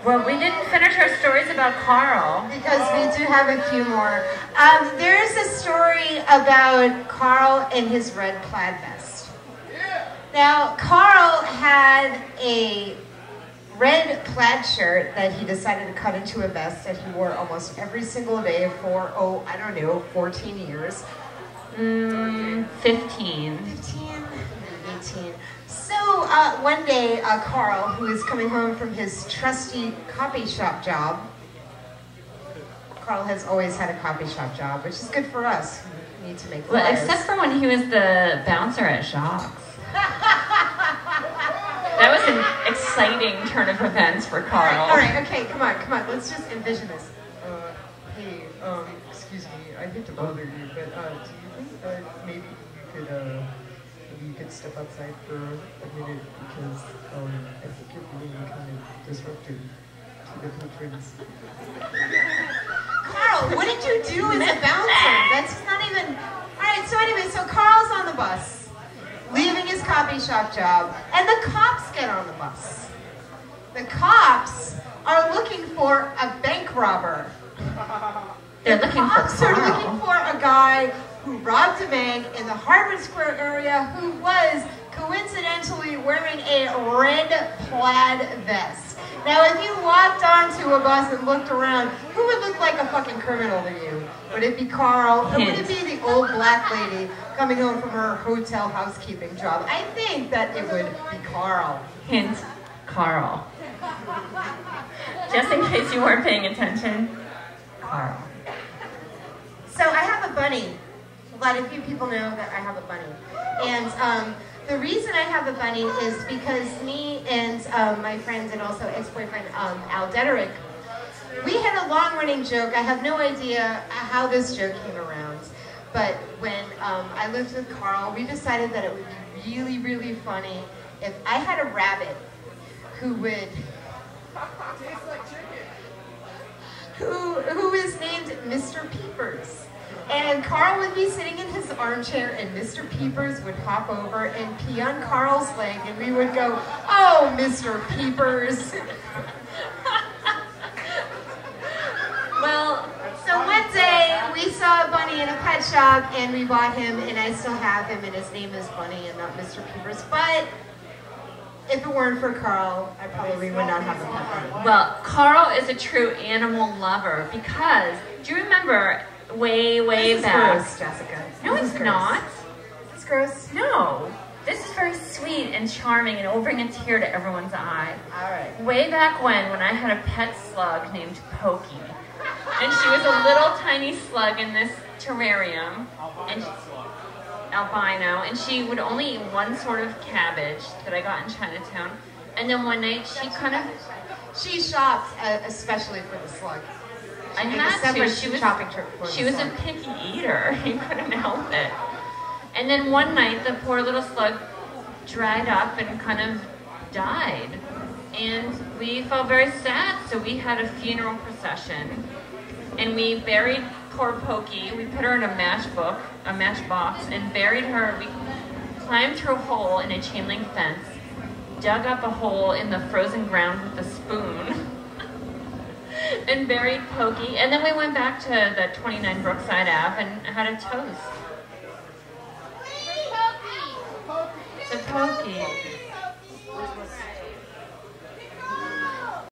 Well, we didn't finish our stories about Karl. Because we do have a few more. There's a story about Karl and his red plaid vest. Now, Karl had a red plaid shirt that he decided to cut into a vest that he wore almost every single day for, 14 years. 15. 15? 18. So one day, Karl, who is coming home from his trusty coffee shop job, Karl has always had a coffee shop job, which is good for us who need to make flyers. Well, except for when he was the bouncer at Jacques. That was an exciting turn of events for Karl. All right, okay, come on. Let's just envision this. Hey, excuse me, I hate to bother you, but do you think maybe you could step outside for a minute because I think you're being kind of disruptive to the patrons. Karl, what did you do as a bouncer? That's not even... All right, so anyway, so Karl's on the bus, leaving his coffee shop job, and the cops get on the bus. The cops are looking for a bank robber. They're looking for Cops are looking for a guy who robbed a bank in the Harvard Square area who was coincidentally wearing a red plaid vest. Now, if you walked onto a bus and looked around, who would look like a fucking criminal to you? Would it be Karl? Or would it be the old black lady coming home from her hotel housekeeping job? I think that it would be Karl. Hint, Karl. Just in case you weren't paying attention, Karl. So I have a bunny. A few people know that I have a bunny. And the reason I have a bunny is because me and my friends and also ex-boyfriend Al Dederick, we had a long-running joke. I have no idea how this joke came around. But when I lived with Karl, we decided that it would be really, really funny if I had a rabbit who would... Tastes like chicken. Who is named Mr. Peepers. And Karl would be sitting in his armchair and Mr. Peepers would hop over and pee on Karl's leg and we would go, "Oh, Mr. Peepers." Well, so one day we saw a bunny in a pet shop and we bought him and I still have him and his name is Bunny and not Mr. Peepers. But if it weren't for Karl, I probably would not have a pet bunny. well, Karl is a true animal lover because, do you remember way This is back? gross, Jessica. No, This it's is gross. not. It's gross. No. This is very sweet and charming and it will bring a tear to everyone's eye. All right. Way back when I had a pet slug named Pokey. And she was a little tiny slug in this terrarium. And albino. And she would only eat one sort of cabbage that I got in Chinatown. And then one night She shopped especially for the slug. I She made a had to. separate She was shopping trip for She the was a slug. picky eater. You couldn't help it. And then one night, the poor little slug dried up and kind of died. And we felt very sad, so we had a funeral procession. And we buried poor Pokey. We put her in a matchbox, and buried her. We climbed through a hole in a chain link fence, dug up a hole in the frozen ground with a spoon, and buried Pokey. And then we went back to the 29 Brookside Ave and had a toast. To Pokey.